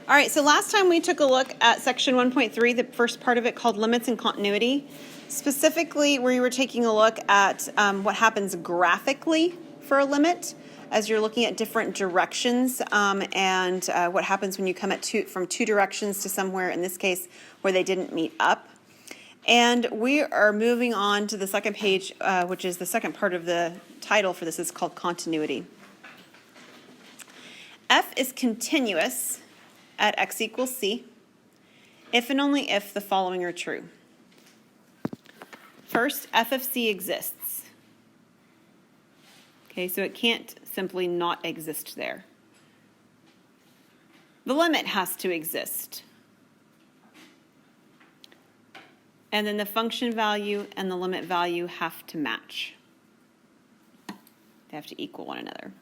All right, so last time we took a look at section 1.3, the first part of it called limits and continuity. Specifically, we were taking a look at what happens graphically for a limit as you're looking at different directions and what happens when you come at from two directions to somewhere, in this case, where they didn't meet up. And we are moving on to the second page, which is the second part of the title for this. Is called continuity. F is continuous at x equals c, if and only if the following are true. First, f of c exists. Okay, so it can't simply not exist there. The limit has to exist. And then the function value and the limit value have to match. They have to equal one another.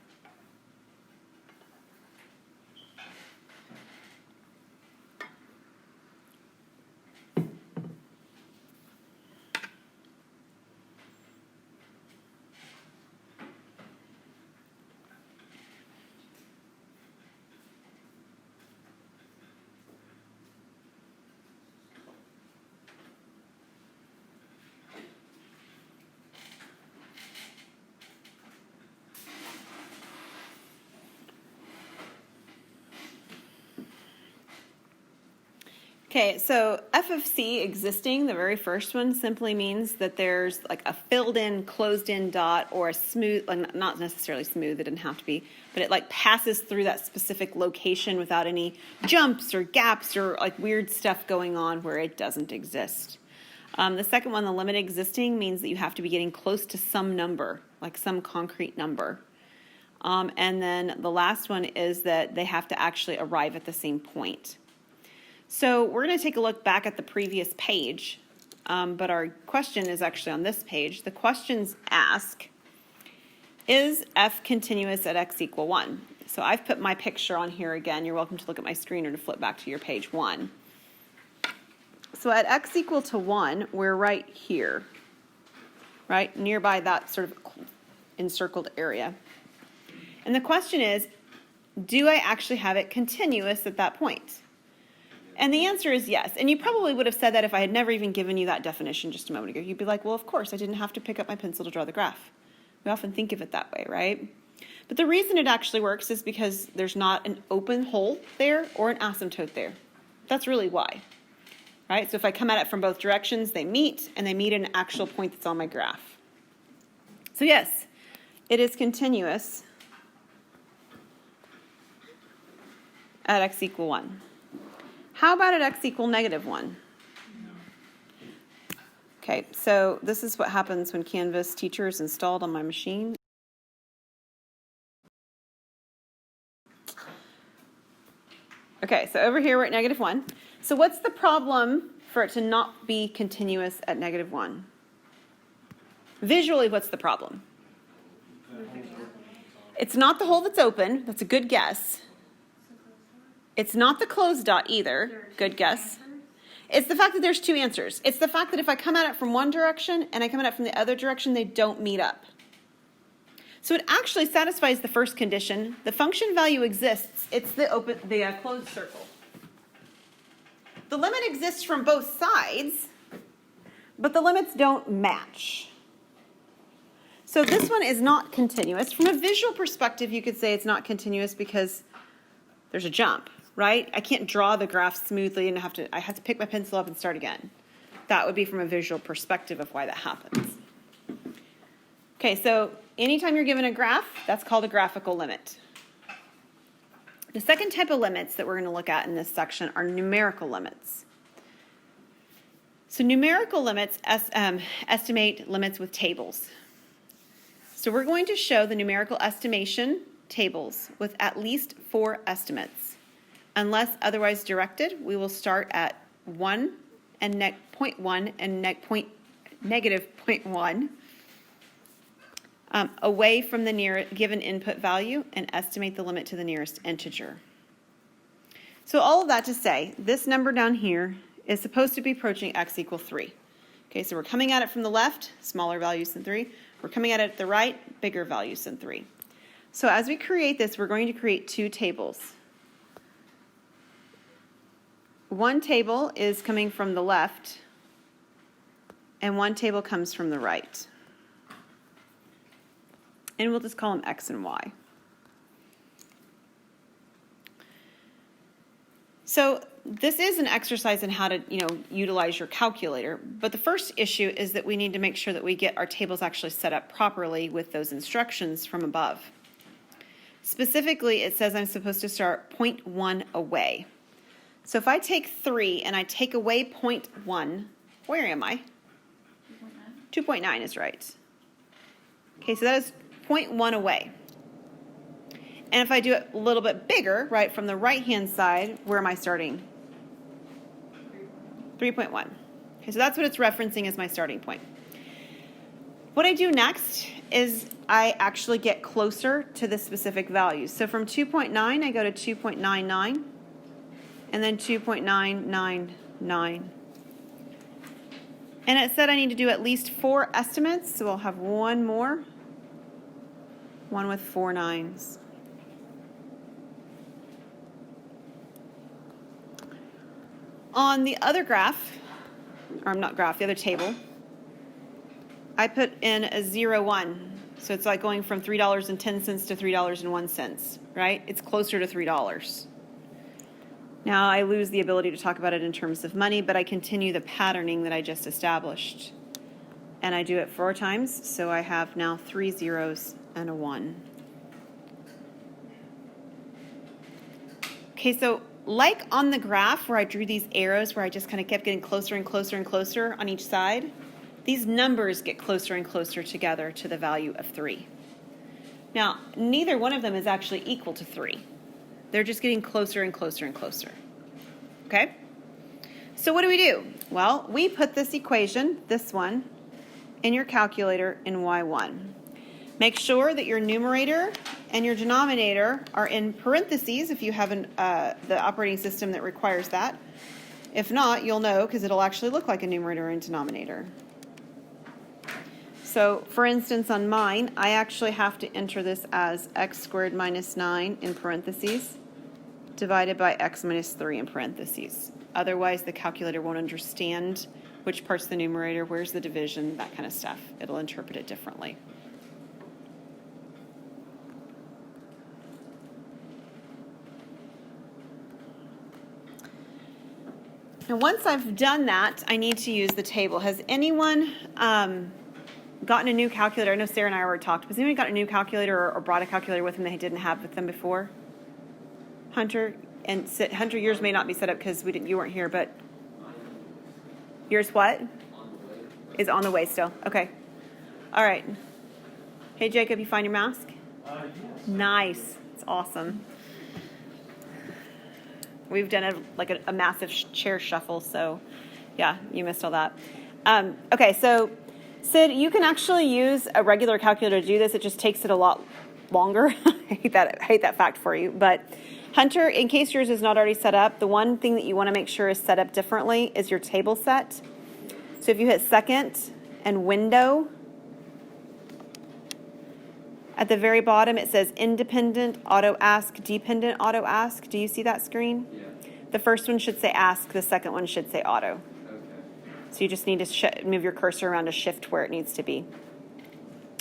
Okay, so f of c existing, the very first one, simply means that there's like a filled-in, closed-in dot or a smooth, not necessarily smooth, it didn't have to be, but it like passes through that specific location without any jumps or gaps or like weird stuff going on where it doesn't exist. The second one, the limit existing, means that you have to be getting close to some number, like some concrete number. And then the last one is that they have to actually arrive at the same point. So we're going to take a look back at the previous page, but our question is actually on this page. The questions ask, is f continuous at x equal 1? So I've put my picture on here again. You're welcome to look at my screen or to flip back to your page 1. So at x equal to 1, we're right here, right nearby that sort of encircled area. And the question is, do I actually have it continuous at that point? And the answer is yes. And you probably would have said that if I had never even given you that definition just a moment ago. You'd be like, well, of course, I didn't have to pick up my pencil to draw the graph. We often think of it that way, right? But the reason it actually works is because there's not an open hole there or an asymptote there. That's really why, right? So if I come at it from both directions, they meet, and they meet at an actual point that's on my graph. So yes, it is continuous at x equal 1. How about at x equal negative 1? Okay, so this is what happens when Canvas Teacher is installed on my machine. Okay, so over here we're at negative 1. So what's the problem for it to not be continuous at negative 1? Visually, what's the problem? It's not the hole that's open. That's a good guess. It's not the closed dot either. Good guess. It's the fact that there's two answers. It's the fact that if I come at it from one direction and I come at it from the other direction, they don't meet up. So it actually satisfies the first condition. The function value exists. It's the closed circle. The limit exists from both sides, but the limits don't match. So this one is not continuous. From a visual perspective, you could say it's not continuous because there's a jump. Right? I can't draw the graph smoothly and I have to pick my pencil up and start again. That would be from a visual perspective of why that happens. Okay, so anytime you're given a graph, that's called a graphical limit. The second type of limits that we're going to look at in this section are numerical limits. So numerical limits estimate limits with tables. So we're going to show the numerical estimation tables with at least 4 estimates. Unless otherwise directed, we will start at 1 and 0.1 and negative 0.1 away from the given input value and estimate the limit to the nearest integer. So all of that to say, this number down here is supposed to be approaching x equal 3. Okay, so we're coming at it from the left, smaller values than 3. We're coming at it at the right, bigger values than 3. So as we create this, we're going to create 2 tables. one table is coming from the left, and one table comes from the right. And we'll just call them X and Y. So this is an exercise in how to, utilize your calculator. But the first issue is that we need to make sure that we get our tables actually set up properly with those instructions from above. Specifically, it says I'm supposed to start 0.1 away. So if I take 3 and I take away 0.1, where am I? 2.9 is right. Okay, so that is 0.1 away. And if I do it a little bit bigger, right, from the right-hand side, where am I starting? 3.1. Okay, so that's what it's referencing as my starting point. What I do next is I actually get closer to the specific values. So from 2.9, I go to 2.99, and then 2.999. And it said I need to do at least 4 estimates, so we'll have one more, one with 4 nines. On the other graph, or not graph, the other table, I put in a 0, 1. So it's like going from $3.10 to $3.01, right? It's closer to $3. Now I lose the ability to talk about it in terms of money, but I continue the patterning that I just established. And I do it 4 times, so I have now 3 zeros and a 1. Okay, so like on the graph where I drew these arrows where I just kind of kept getting closer and closer and closer on each side, these numbers get closer and closer together to the value of 3. Now, neither one of them is actually equal to 3. They're just getting closer and closer and closer. Okay? So what do? Well, we put this equation, this one, in your calculator in Y1. Make sure that your numerator and your denominator are in parentheses if you have the operating system that requires that. If not, you'll know because it'll actually look like a numerator and denominator. So, for instance, on mine, I actually have to enter this as x squared minus 9 in parentheses divided by x minus 3 in parentheses. Otherwise, the calculator won't understand which part's the numerator, where's the division, that kind of stuff. It'll interpret it differently. Now, once I've done that, I need to use the table. Has anyone gotten a new calculator? I know Sarah and I already talked. Has anyone got a new calculator or brought a calculator with them they didn't have with them before? Hunter? And Hunter, yours may not be set up because you weren't here, but yours what? Is on the way still. Okay. All right. Hey, Jacob, you find your mask? Yes. Nice. It's awesome. We've done a massive chair shuffle, so yeah, you missed all that. Okay, so Sid, you can actually use a regular calculator to do this. It just takes it a lot longer. I hate that fact for you. But Hunter, in case yours is not already set up, the one thing that you want to make sure is set up differently is your table set. So if you hit second and window, at the very bottom it says independent auto ask, dependent auto ask. Do you see that screen? Yeah. The first one should say ask, the second one should say auto. Okay. So you just need to move your cursor around to shift where it needs to be.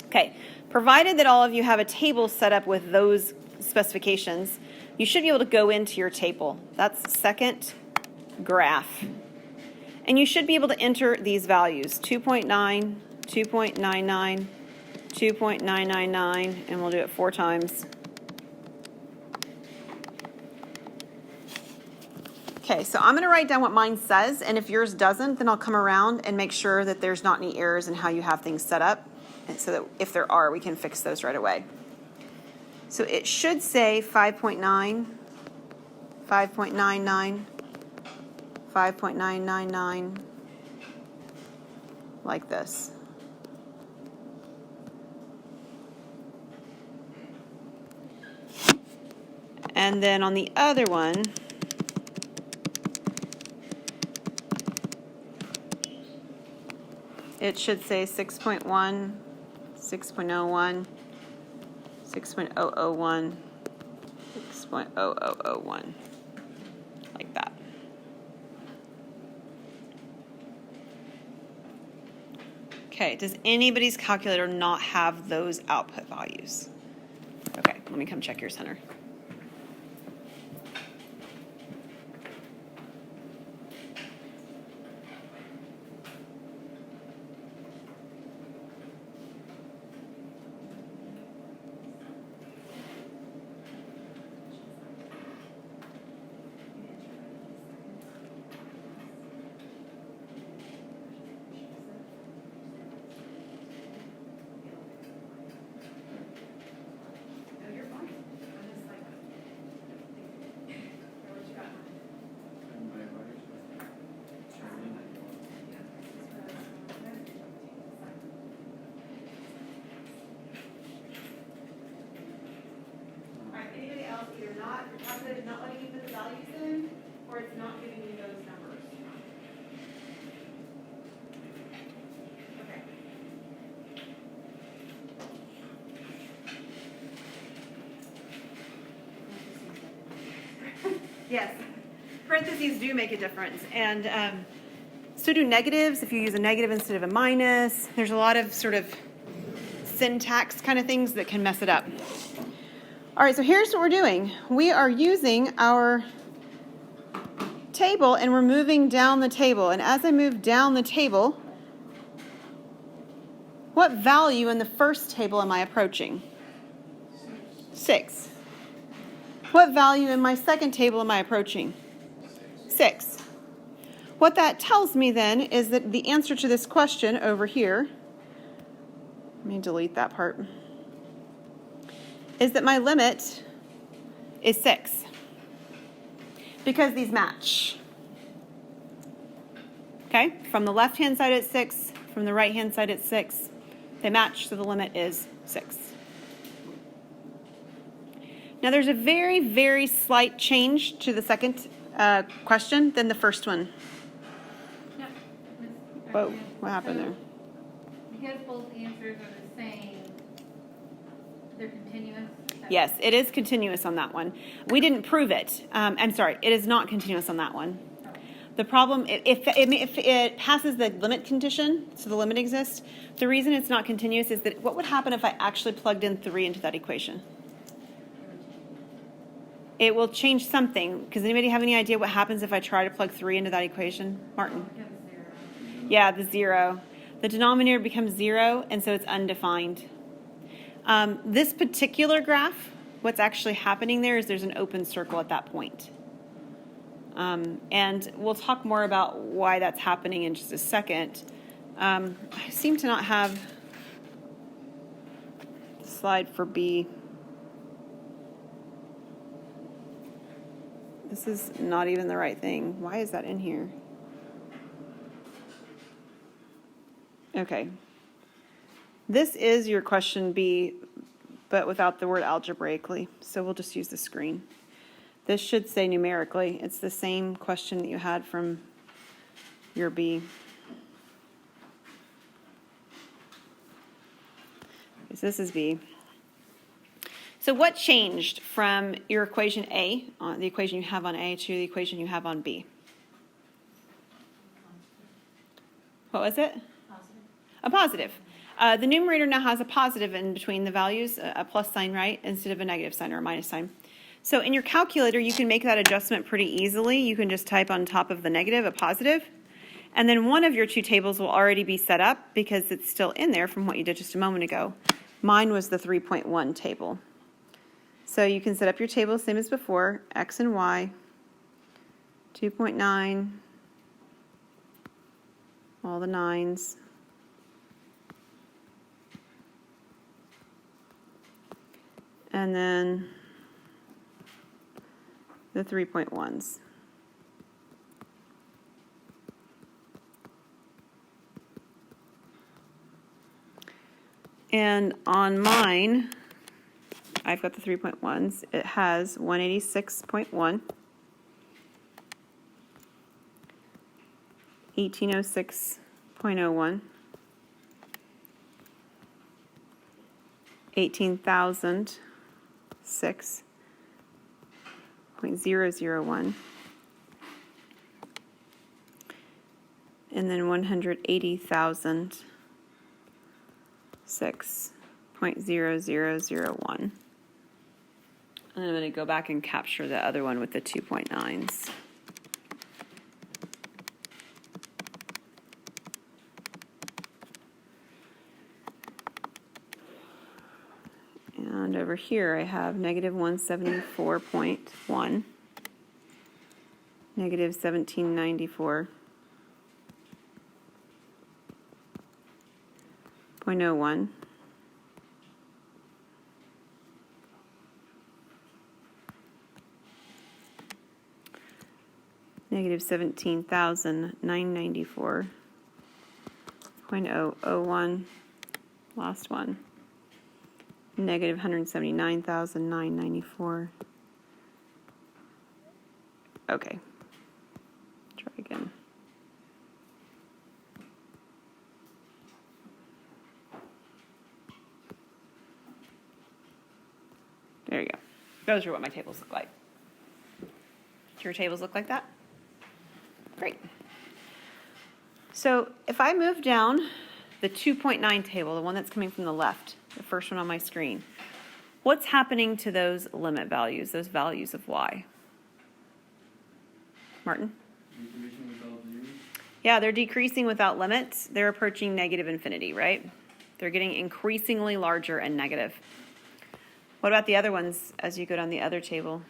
Okay, provided that all of you have a table set up with those specifications, you should be able to go into your table. That's second graph. And you should be able to enter these values, 2.9, 2.99, 2.999, and we'll do it 4 times. Okay, so I'm going to write down what mine says, and if yours doesn't, then I'll come around and make sure that there's not any errors in how you have things set up, and so that if there are, we can fix those right away. So it should say 5.9, 5.99, 5.999, like this. And then on the other one, it should say 6.1, 6.01, 6.001, 6.0001, like that. Okay, does anybody's calculator not have those output values? Okay, let me come check yours, Hunter. Not letting you put the values in, or it's not giving you those numbers. Okay. Yes, parentheses do make a difference, and so do negatives. If you use a negative instead of a minus, there's a lot of sort of syntax kind of things that can mess it up. All right, so here's what we're doing. We are using our table and we're moving down the table. And as I move down the table, what value in the first table am I approaching? 6. What value in my second table am I approaching? 6. What that tells me then is that the answer to this question over here, let me delete that part, is that my limit is 6 because these match. Okay, from the left-hand side it's 6, from the right-hand side it's 6. They match, so the limit is 6. Now there's a very, very slight change to the second question than the first one. No, Whoa, what happened there? Because both answers are the same, they're continuous? Yes, it is continuous on that one. We didn't prove it. I'm sorry, it is not continuous on that one. The problem, if it passes the limit condition, so the limit exists, the reason it's not continuous is that what would happen if I actually plugged in 3 into that equation? It will change something. Does anybody have any idea what happens if I try to plug 3 into that equation? Martin? Yeah, the 0. The denominator becomes 0, and so it's undefined. This particular graph, what's actually happening there is there's an open circle at that point. And we'll talk more about why that's happening in just a second. I seem to not have the slide for B. This is not even the right thing. Why is that in here? Okay. This is your question B, but without the word algebraically. So we'll just use the screen. This should say numerically. It's the same question that you had from your B. Okay, so this is B. So what changed from your equation A, the equation you have on A, to the equation you have on B? What was it? Positive. A positive. The numerator now has a positive in between the values, a plus sign, right, instead of a negative sign or a minus sign. So in your calculator, you can make that adjustment pretty easily. You can just type on top of the negative a positive, and then one of your two tables will already be set up because it's still in there from what you did just a moment ago. Mine was the 3.1 table. So you can set up your table same as before, X and Y, 2.9, all the 9s. And then the 3.1s. And on mine, I've got the 3.1s. It has 186.1, 1806.01, 18,006.001, and then 180,000 6.0001. And then I'm going to go back and capture the other one with the 2.9s. And over here I have negative 174.1, negative 1794.01, negative 17,994.001, last one. Negative 179,994. Okay. Try again. There you go. Those are what my tables look like. Do your tables look like that? Great. So if I move down the 2.9 table, the one that's coming from the left, the first one on my screen, what's happening to those limit values, those values of y? Martin? Decreasing without zeros? Yeah, they're decreasing without limits. They're approaching negative infinity, right? They're getting increasingly larger and negative. What about the other ones as you go down the other table?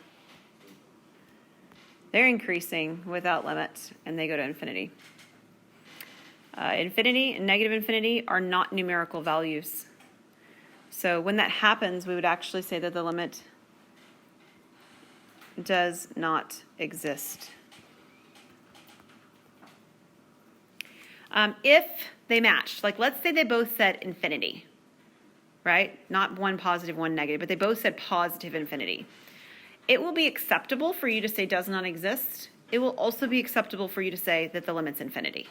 They're increasing without limits, and they go to infinity. Infinity and negative infinity are not numerical values. So when that happens, we would actually say that the limit does not exist. If they matched, like let's say they both said infinity, right? Not one positive, one negative, but they both said positive infinity. It will be acceptable for you to say does not exist. It will also be acceptable for you to say that the limit's infinity.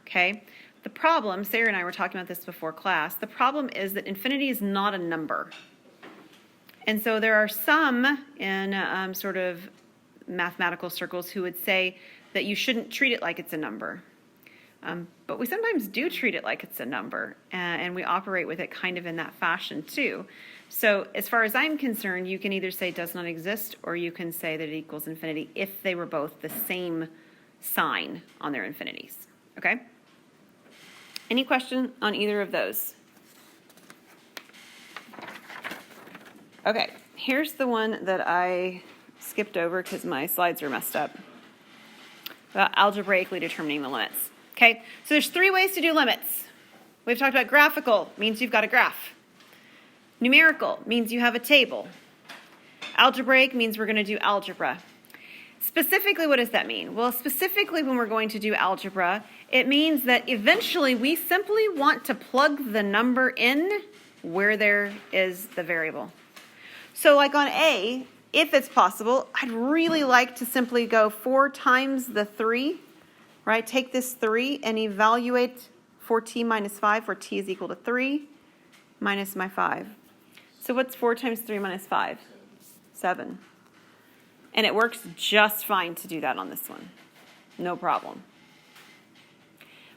Okay? The problem, Sarah and I were talking about this before class, the problem is that infinity is not a number. And so there are some in sort of mathematical circles who would say that you shouldn't treat it like it's a number. But we sometimes do treat it like it's a number, and we operate with it kind of in that fashion too. So as far as I'm concerned, you can either say does not exist, or you can say that it equals infinity if they were both the same sign on their infinities. Okay? Any question on either of those? Okay, here's the one that I skipped over because my slides are messed up. About algebraically determining the limits. Okay, so there's three ways to do limits. We've talked about graphical, means you've got a graph. Numerical means you have a table. Algebraic means we're going to do algebra. Specifically, what does that mean? Well, specifically when we're going to do algebra, it means that eventually we simply want to plug the number in where there is the variable. So like on A, if it's possible, I'd really like to simply go 4 times the 3, right? Take this 3 and evaluate 4t minus 5, where t is equal to 3 minus my 5. So what's 4 times 3 minus 5? 7. And it works just fine to do that on this one. No problem.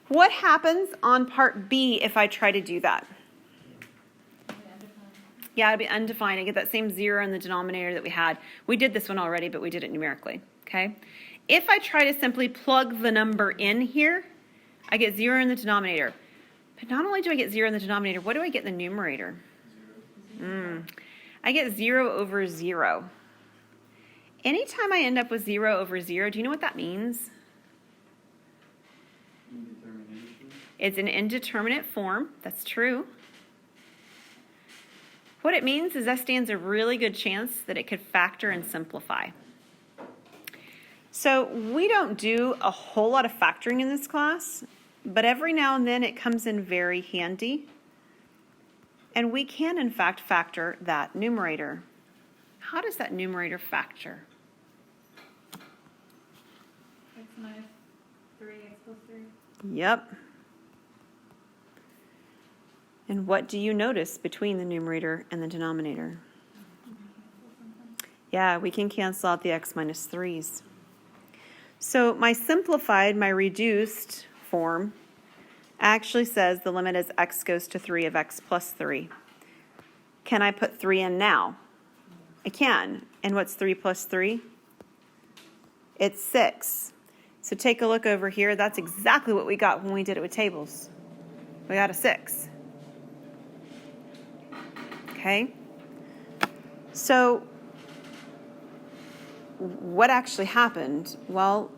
What happens on part B if I try to do that? Yeah, it'd be undefined. I get that same 0 in the denominator that we had. We did this one already, but we did it numerically. Okay? If I try to simply plug the number in here, I get 0 in the denominator. But not only do I get 0 in the denominator, what do I get in the numerator? I get 0 over 0. Anytime I end up with 0 over 0, do you know what that means? Indetermination. It's an indeterminate form. That's true. What it means is that stands a really good chance that it could factor and simplify. So we don't do a whole lot of factoring in this class, but every now and then it comes in very handy. And we can, in fact, factor that numerator. How does that numerator factor? X minus 3x plus 3. Yep. And what do you notice between the numerator and the denominator? Yeah, we can cancel out the x minus 3's. So my simplified, my reduced form actually says the limit is x goes to 3 of x plus 3. Can I put 3 in now? I can. And what's 3 plus 3? It's 6. So take a look over here. That's exactly what we got when we did it with tables. We got a 6. Okay? So what actually happened? Well,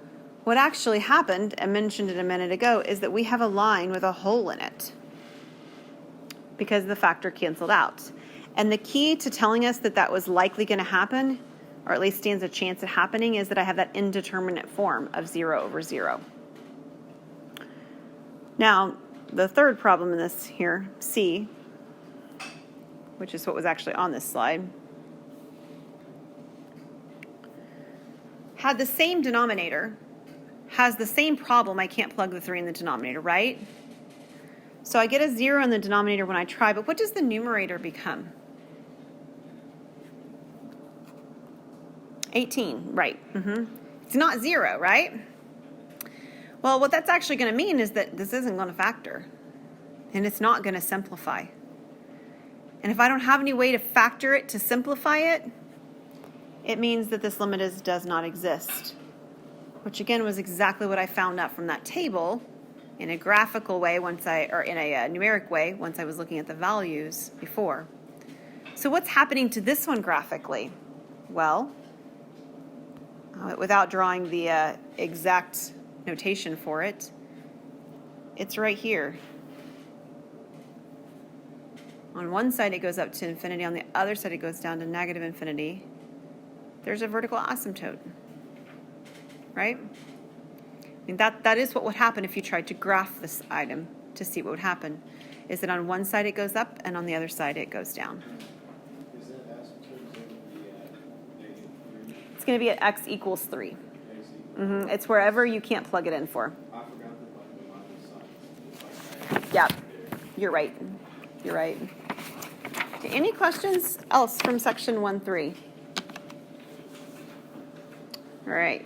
what actually happened, I mentioned it a minute ago, is that we have a line with a hole in it because the factor canceled out. And the key to telling us that that was likely going to happen, or at least stands a chance of happening, is that I have that indeterminate form of 0 over 0. Now, the third problem in this here, C, which is what was actually on this slide, had the same denominator, has the same problem. I can't plug the 3 in the denominator, right? So I get a 0 in the denominator when I try, but what does the numerator become? 18, right. It's not 0, right? Well, what that's actually going to mean is that this isn't going to factor, and it's not going to simplify. And if I don't have any way to factor it to simplify it, it means that this limit does not exist, which again was exactly what I found out from that table in a graphical way or in a numeric way once I was looking at the values before. So what's happening to this one graphically? Well, without drawing the exact notation for it, it's right here. On one side it goes up to infinity, on the other side it goes down to negative infinity. There's a vertical asymptote, right? I mean, that is what would happen if you tried to graph this item to see what would happen, is that on one side it goes up and on the other side it goes down. Is that asymptote going to be at -3? It's going to be at x equals 3. X equals- It's wherever you can't plug it in for. I forgot the minus sign. It's like Yeah, there. you're right. You're right. Okay, any questions else from section 1.3? All right.